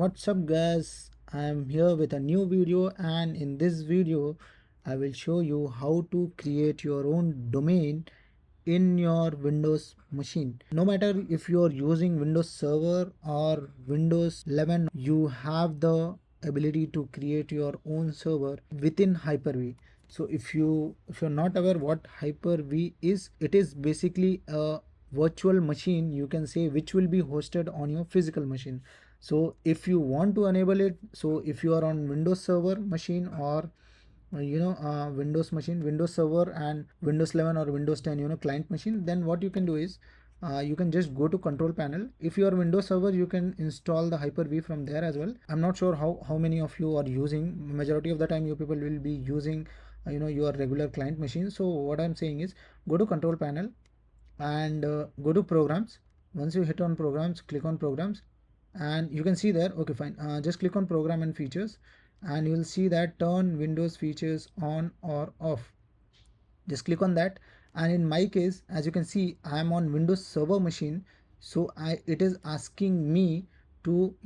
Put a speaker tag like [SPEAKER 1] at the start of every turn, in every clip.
[SPEAKER 1] What's up guys, I am here with a new video, and in this video I will show you how to create your own domain in your Windows machine. No matter if you are using Windows Server or Windows 11, you have the ability to create your own server within Hyper-V. So if you're not aware what Hyper-V is, it is basically a virtual machine, you can say, which will be hosted on your physical machine. So if you want to enable it, so if you are on Windows Server machine or Windows machine, Windows Server and Windows 11 or Windows 10 client machine, then what you can do is you can just go to control panel. If you are Windows Server, you can install the Hyper-V from there as well. I'm not sure how many of you are using. Majority of the time you people will be using your regular client machine. So what I'm saying is, go to control panel and go to programs. Once you hit on programs, click on programs, and you can see there, okay fine, just click on program and features, and you will see that turn Windows features on or off. Just click on that, and in my case, as you can see, I am on Windows Server machine, so it is asking me to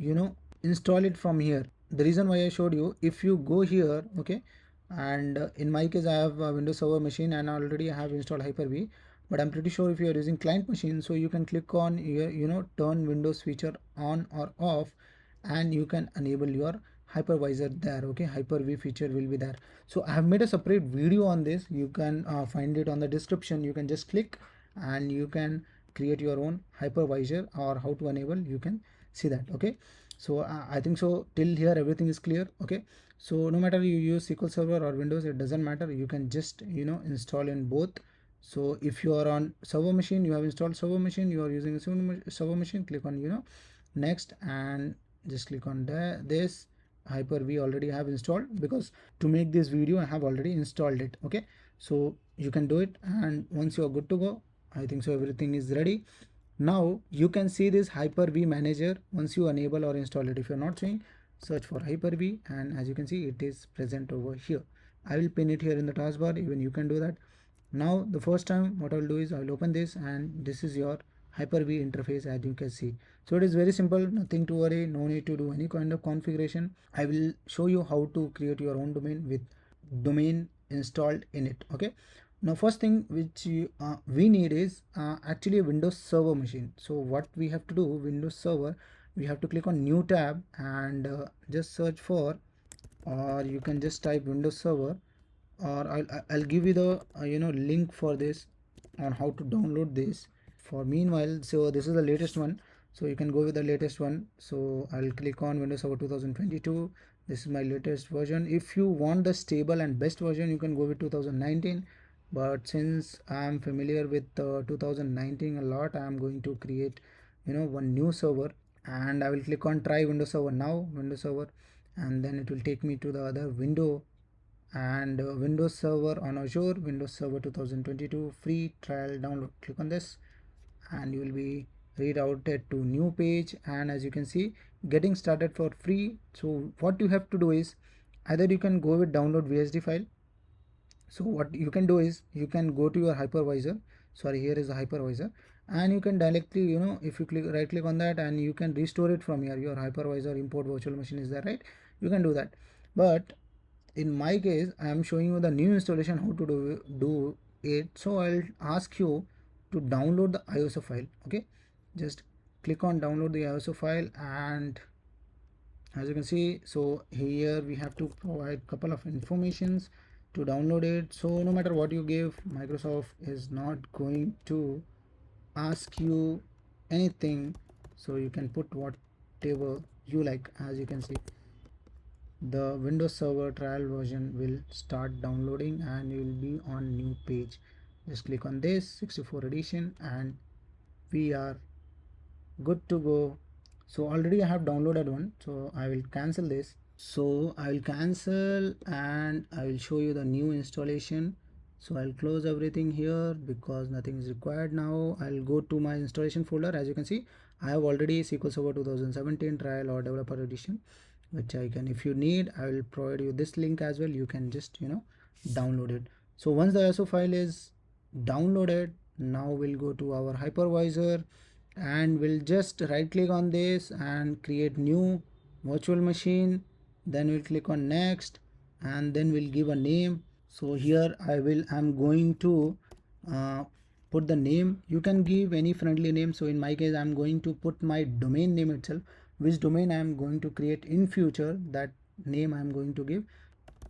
[SPEAKER 1] install it from here. The reason why I showed you, if you go here, okay, and in my case I have a Windows Server machine and already I have installed Hyper-V, but I'm pretty sure if you are using client machine, so you can click on here, turn Windows feature on or off, and you can enable your hypervisor there. Okay, Hyper-V feature will be there. So I have made a separate video on this. You can find it on the description. You can just click and you can create your own hypervisor, or how to enable, you can see that. Okay, so I think so till here everything is clear. Okay, so no matter you use SQL Server or Windows, it doesn't matter, you can just install in both. So if you are on server machine, you have installed server machine, you are using a server machine, click on next, and just click on this Hyper-V already have installed, because to make this video I have already installed it. Okay, so you can do it, and once you are good to go, I think so everything is ready. Now you can see this Hyper-V manager once you enable or install it. If you're not seeing, search for Hyper-V, and as you can see, it is present over here. I will pin it here in the taskbar, even you can do that. Now the first time what I will do is I will open this, and this is your Hyper-V interface, as you can see. So it is very simple, nothing to worry, no need to do any kind of configuration. I will show you how to create your own domain with domain installed in it. Okay, now first thing which we need is actually a Windows Server machine. So what we have to do, Windows Server, we have to click on new tab and just search for, or you can just type Windows Server, or I'll give you the link for this on how to download this. For meanwhile, so this is the latest one, so you can go with the latest one. So I'll click on Windows Server 2022. This is my latest version. If you want the stable and best version, you can go with 2019, but since I'm familiar with 2019 a lot, I'm going to create one new server, and I will click on try Windows Server now, Windows Server, and then it will take me to the other window, and Windows Server on Azure, Windows Server 2022 free trial download. Click on this and you will be rerouted to new page, and as you can see, getting started for free. So what you have to do is, either you can go with download VSD file. So what you can do is, you can go to your hypervisor, sorry, here is the hypervisor, and you can directly if you right click on that, and you can restore it from here. Your hypervisor import virtual machine is there, right? You can do that, but in my case I am showing you the new installation, how to do it. So I'll ask you to download the ISO file. Okay, just click on download the ISO file, and as you can see, so here we have to provide couple of informations to download it. So no matter what you give, Microsoft is not going to ask you anything, so you can put whatever you like. As you can see, the Windows Server trial version will start downloading, and you will be on new page. Just click on this 64 edition, and we are good to go. So already I have downloaded one, so I will cancel this. So I will cancel, and I will show you the new installation. So I'll close everything here because nothing is required now. I'll go to my installation folder. As you can see, I have already SQL Server 2017 trial or developer edition, which I can, if you need, I will provide you this link as well. You can just download it. So once the ISO file is downloaded, now we'll go to our hypervisor, and we'll just right click on this and create new virtual machine, then we'll click on next, and then we'll give a name. So here I'm going to uh, put the name. You can give any friendly name. So in my case, I'm going to put my domain name itself, which domain I'm going to create in future, that name I'm going to give.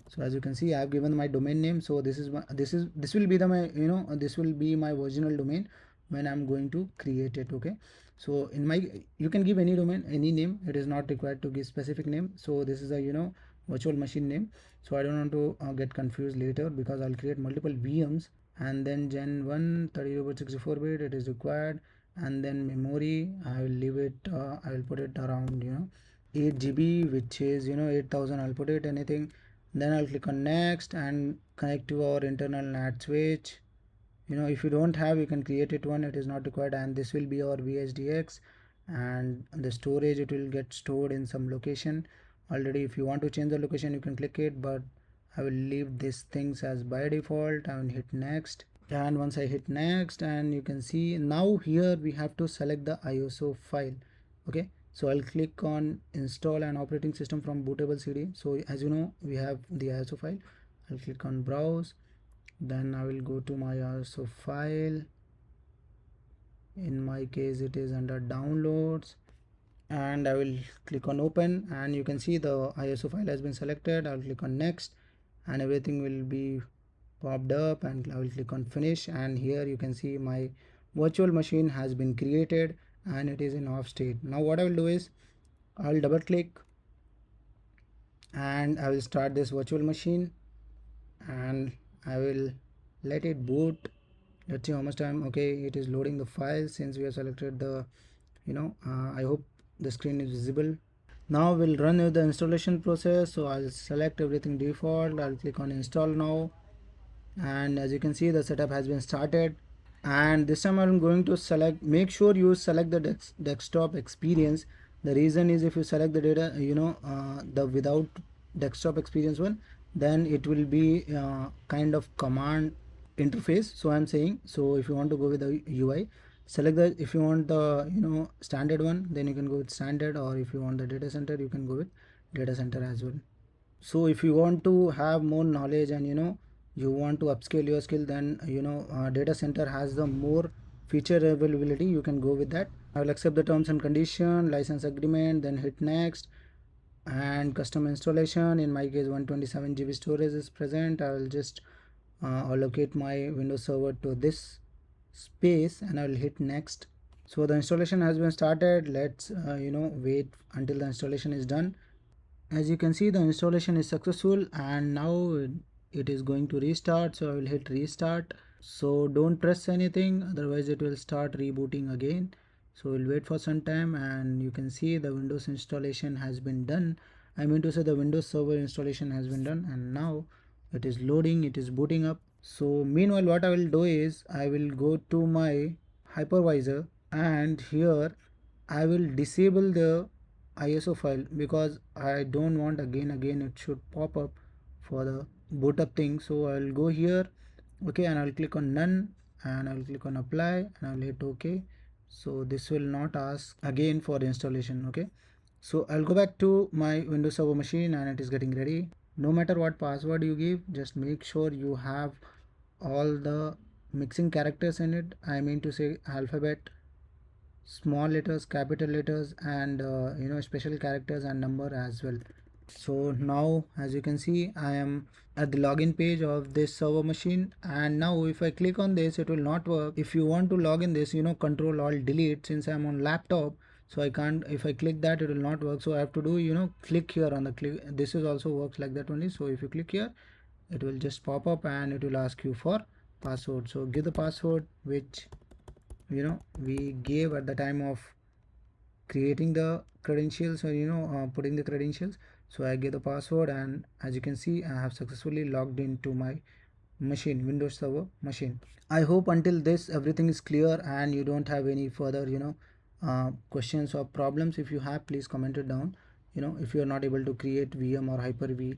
[SPEAKER 1] So as you can see, I have given my domain name. So this will be the my, this will be my original domain when I'm going to create it. Okay, so in my, you can give any domain, any name. It is not required to give specific name. So this is a, virtual machine name. So I don't want to get confused later, because I'll create multiple VMs. And then gen 1 32/64 bit it is required. And then memory, I will leave it, I will put it around 8 GB, which is 8000. I'll put it anything. Then I'll click on next and connect to our internal NAT switch. If you don't have, you can create it one, it is not required. And this will be our VHDX, and the storage, it will get stored in some location already. If you want to change the location, you can click it, but I will leave these things as by default. I will hit next, and once I hit next, and you can see now here we have to select the ISO file. Okay, so I'll click on install an operating system from bootable CD. So as you know, we have the ISO file. I'll click on browse, then I will go to my ISO file. In my case, it is under downloads, and I will click on open, and you can see the ISO file has been selected. I'll click on next, and everything will be popped up, and I will click on finish, and here you can see my virtual machine has been created and it is in off state. Now what I will do is I'll double click and I will start this virtual machine, and I will let it boot. Let's see how much time. Okay, it is loading the files since we have selected the, I hope the screen is visible. Now we'll run the installation process. So I'll select everything default. I'll click on install now, and as you can see, the setup has been started. And this time I'm going to select, make sure you select the desktop experience. The reason is, if you select the data, the without desktop experience one, then it will be kind of command interface. So I'm saying, so if you want to go with the UI, select the, if you want the standard one, then you can go with standard, or if you want the data center, you can go with data center as well. So if you want to have more knowledge, and you want to upscale your skill, then data center has the more feature availability, you can go with that. I will accept the terms and condition, license agreement, then hit next. And custom installation, in my case 127 GB storage is present. I will just allocate my Windows server to this space, and I will hit next. So the installation has been started. Let's wait until the installation is done. As you can see, the installation is successful, and now it is going to restart. So I will hit restart. So don't press anything, otherwise it will start rebooting again. So we'll wait for some time, and you can see the Windows installation has been done. I mean to say, the Windows Server installation has been done, and now it is loading, it is booting up. So meanwhile, what I will do is I will go to my hypervisor, and here I will disable the ISO file, because I don't want again it should pop up for the boot up thing. So I'll go here, okay, and I'll click on none, and I'll click on apply, and I'll hit OK. So this will not ask again for installation. Okay, so I'll go back to my Windows Server machine, and it is getting ready. No matter what password you give, just make sure you have all the mixing characters in it. I mean to say, alphabet, small letters, capital letters, and special characters and number as well. So now, as you can see, I am at the login page of this server machine, and now if I click on this, it will not work. If you want to log in this, control alt delete, since I'm on laptop, so I can't. If I click that, it will not work. So I have to do click here on the click. This is also works like that only. So if you click here, it will just pop up, and it will ask you for password. So give the password which we gave at the time of creating the credentials, or putting the credentials. So I give the password, and as you can see, I have successfully logged into my machine, Windows Server machine. I hope until this everything is clear, and you don't have any further questions or problems. If you have, please comment it down. If you are not able to create VM or Hyper-V.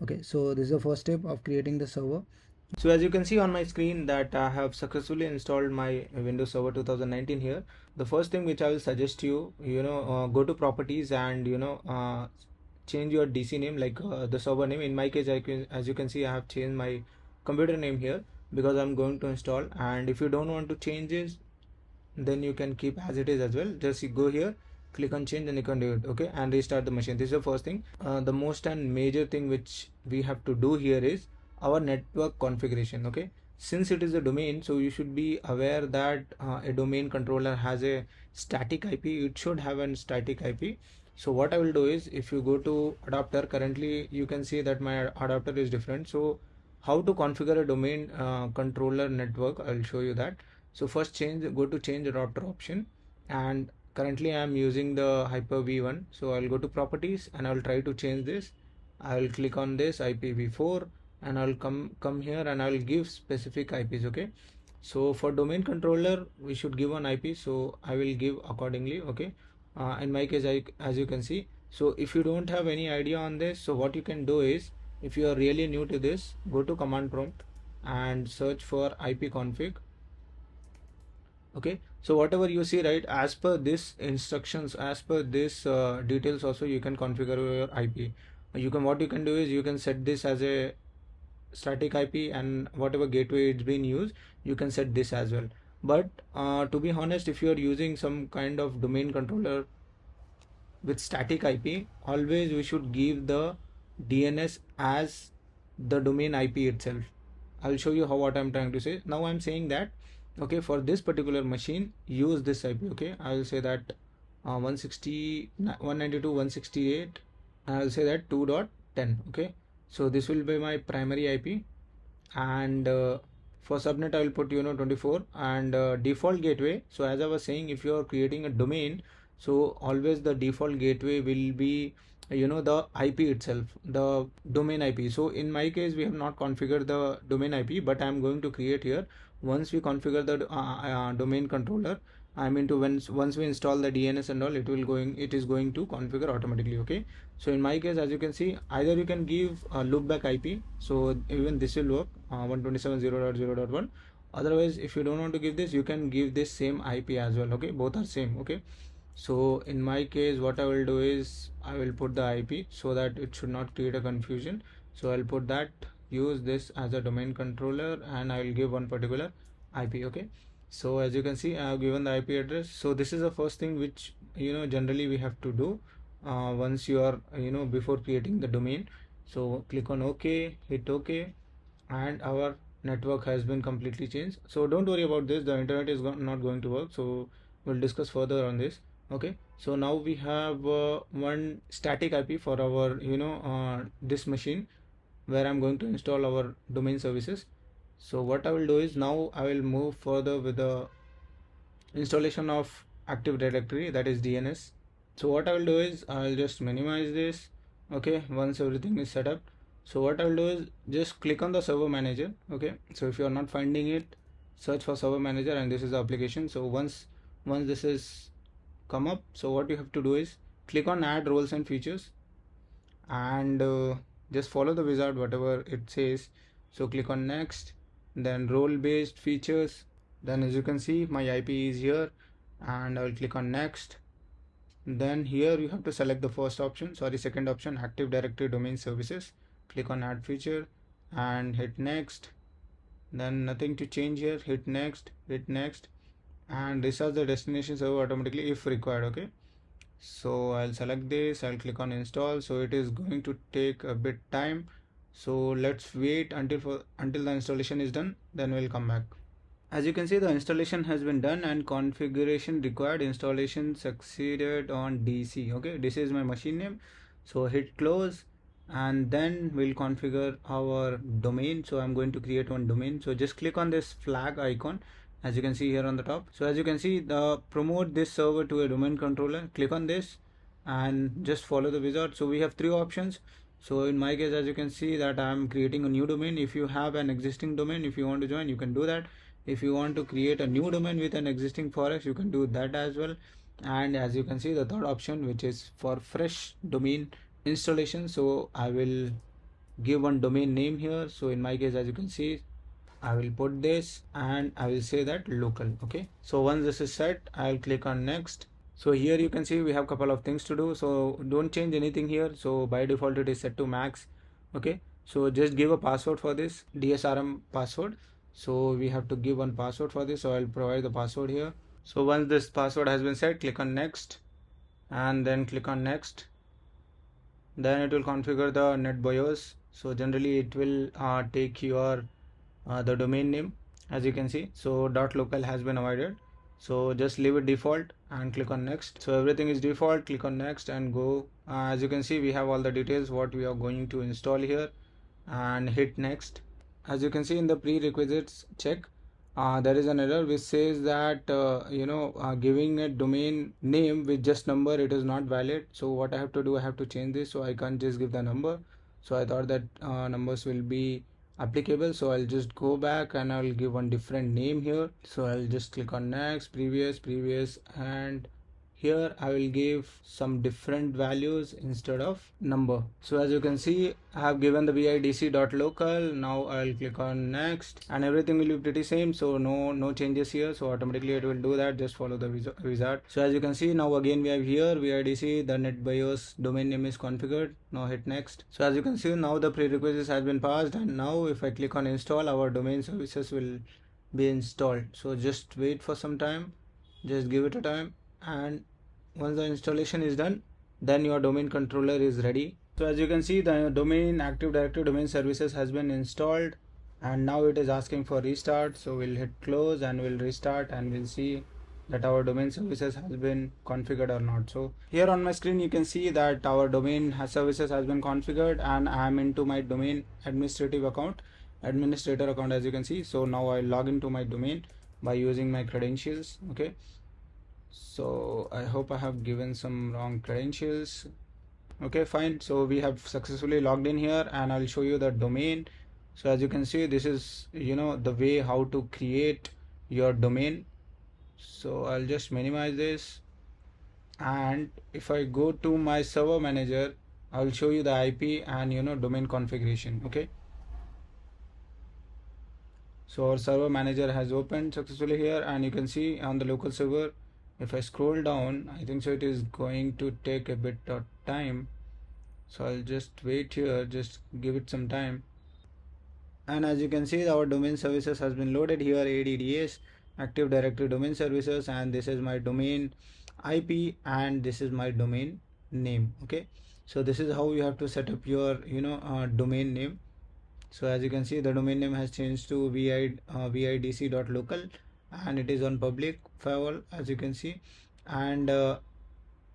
[SPEAKER 1] Okay, so this is the first step of creating the server.
[SPEAKER 2] So as you can see on my screen that I have successfully installed my Windows Server 2019 here. The first thing which I will suggest you, go to properties and change your DC name, like the server name. In my case, as you can see, I have changed my computer name here because I'm going to install. And if you don't want to change this, then you can keep as it is as well. Just you go here, click on change, and you can do it. Okay, and restart the machine. This is the first thing. The most and major thing which we have to do here is our network configuration. Okay, since it is a domain, so you should be aware that a domain controller has a static IP. It should have a static IP. So what I will do is, if you go to adapter, currently you can see that my adapter is different. So how to configure a domain controller network, I'll show you that. So first go to change adapter option, and currently I am using the Hyper-V one. So I'll go to properties and I'll try to change this. I'll click on this IPv4 and I'll come here and I'll give specific IPs. Okay, so for domain controller we should give an IP, so I will give accordingly. Okay, in my case, as you can see, so if you don't have any idea on this, so what you can do is, if you are really new to this, go to command prompt and search for ipconfig. Okay, so whatever you see, right, as per this instructions, as per this details also, you can configure your IP. What you can do is, you can set this as a static IP, and whatever gateway it's been used, you can set this as well. But to be honest, if you are using some kind of domain controller with static IP, always we should give the DNS as the domain IP itself. I'll show you how what I'm trying to say. Now I'm saying that, okay, for this particular machine, use this IP. Okay, I'll say that 160 192.168, I'll say that 2.10. Okay, so this will be my primary IP, and for subnet I will put 24, and default gateway. So as I was saying, if you are creating a domain, so always the default gateway will be the IP itself, the domain IP. So in my case, we have not configured the domain IP, but I am going to create here. Once we configure the domain controller, I mean, to once we install the DNS and all, it is going to configure automatically. Okay, so in my case, as you can see, either you can give a loopback IP, so even this will work, 127.0.0.1. Otherwise, if you don't want to give this, you can give this same IP as well. Okay, both are same. Okay, so in my case, what I will do is, I will put the IP so that it should not create a confusion. So I'll put that, use this as a domain controller, and I will give one particular IP. Okay, so as you can see, I have given the IP address. So this is the first thing which generally we have to do once you are before creating the domain. So click on OK, hit OK, and our network has been completely changed. So don't worry about this, the internet is not going to work, so we'll discuss further on this. Okay, so now we have one static IP for our this machine, where I'm going to install our domain services. So what I will do is, now I will move further with the installation of Active Directory, that is DNS. So what I will do is, I'll just minimize this. Okay, once everything is set up, so what I will do is just click on the server manager. Okay, so if you are not finding it, search for server manager, and this is the application. So once this is come up, so what you have to do is click on add roles and features, and just follow the wizard whatever it says. So click on next, then role based features. Then as you can see, my IP is here, and I will click on next. Then here you have to select the second option, Active Directory Domain Services. Click on add feature and hit next. Then nothing to change here, hit next, and restart the destination server automatically if required. Okay, so I'll select this, I'll click on install. So it is going to take a bit time, so let's wait until the installation is done, then we'll come back. As you can see, the installation has been done, and configuration required, installation succeeded on DC. Okay, this is my machine name, so hit close, and then we'll configure our domain. So I'm going to create one domain, so just click on this flag icon, as you can see here on the top. So as you can see, the promote this server to a domain controller, click on this and just follow the wizard. So we have three options. So in my case, as you can see, that I'm creating a new domain. If you have an existing domain, if you want to join, you can do that. If you want to create a new domain with an existing forex, you can do that as well. And as you can see, the third option, which is for fresh domain installation, so I will give one domain name here. So in my case, as you can see, I will put this and I will say that local. Okay, so once this is set, I'll click on next. So here you can see we have couple of things to do, so don't change anything here. So by default it is set to max. Okay, so just give a password for this DSRM password. So we have to give one password for this, so I'll provide the password here. So once this password has been set, click on next and then click on next. Then it will configure the NetBIOS. So generally it will take your the domain name, as you can see. So .local has been avoided, so just leave it default and click on next. So everything is default, click on next and go. As you can see, we have all the details what we are going to install here, and hit next. As you can see in the prerequisites check, there is an error which says that giving a domain name with just number, it is not valid. So what I have to do, I have to change this, so I can't just give the number. So I thought that numbers will be applicable, so I'll just go back and I'll give one different name here. So I'll just click on next, previous, and here I will give some different values instead of number. So as you can see, I have given the vidc.local. Now I'll click on next and everything will be pretty same, so no changes here. So automatically it will do that, just follow the wizard. So as you can see, now again we have here vidc, the NetBIOS domain name is configured. Now hit next. So as you can see, now the prerequisites has been passed, and now if I click on install, our domain services will be installed. So just wait for some time, just give it a time, and once the installation is done, then your domain controller is ready. So as you can see, the domain Active Directory domain services has been installed, and now it is asking for restart. So we'll hit close and we'll restart, and we'll see that our domain services has been configured or not. So here on my screen you can see that our domain services has been configured, and I am into my domain administrator account, as you can see. So now I log into my domain by using my credentials. Okay, so I hope I have given some wrong credentials. Okay, fine. So we have successfully logged in here, and I'll show you the domain. So as you can see, this is the way how to create your domain. So I'll just minimize this, and if I go to my server manager, I'll show you the IP and domain configuration. Okay, so our server manager has opened successfully here, and you can see on the local server, if I scroll down, I think so it is going to take a bit of time, so I'll just wait here, just give it some time. And as you can see, our domain services has been loaded here, ADDS, Active Directory Domain Services, and this is my domain IP and this is my domain name. Okay, so this is how you have to set up your domain name. So as you can see, the domain name has changed to vidc.local, and it is on public firewall, as you can see, and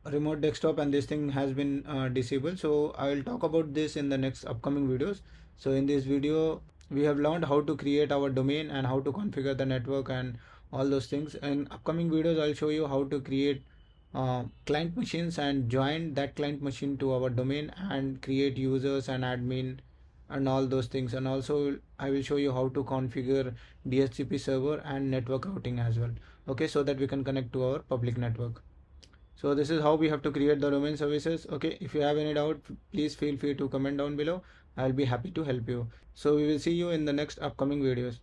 [SPEAKER 2] remote desktop, and this thing has been disabled. So I will talk about this in the next upcoming videos. So in this video we have learned how to create our domain and how to configure the network and all those things. In upcoming videos I'll show you how to create client machines and join that client machine to our domain and create users and admin and all those things, and also I will show you how to configure DHCP server and network routing as well. Okay, so that we can connect to our public network. So this is how we have to create the domain services. Okay, if you have any doubt, please feel free to comment down below. I'll be happy to help you. So we will see you in the next upcoming videos.